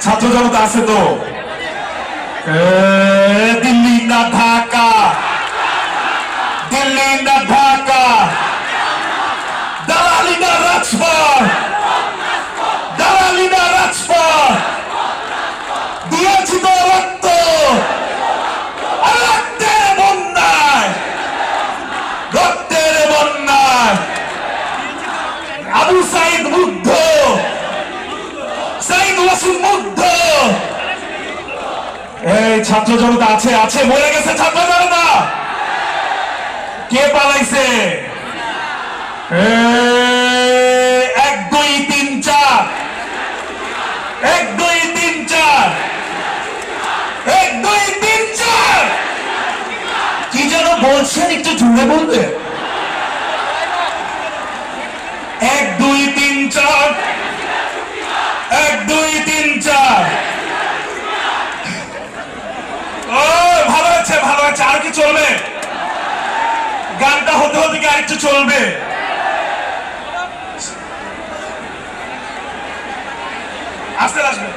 ছাত্র জনতা আছে তো? দিল্লি না ঢাকা, দিল্লি না ঢাকা, দালালি না রাজপথ, দালালি না রাজপথ, দিয়েছি তো রক্ত, রক্তের বন্যায়, রক্তের বন্যায়। আবু সাইদ মুগ্ধ, সাইদ ওয়াসিম মুগ্ধ। এই ছাত্র জনতা আছে, আছে, মরে গেছে ছাত্র জনতা। কে পালাইছে? 1 2 3 4, 1 2 3 4, 1 2 3 4। কি যেন বলছেন, একটু জুড়ে বলবে? 1 2 3 4, 1 2 3 4। ও ভালো আছে, ভালো আছে। আর কি চলবে? গানটা হতে হতে কি আরেকটু চলবে? আসতে আসবে।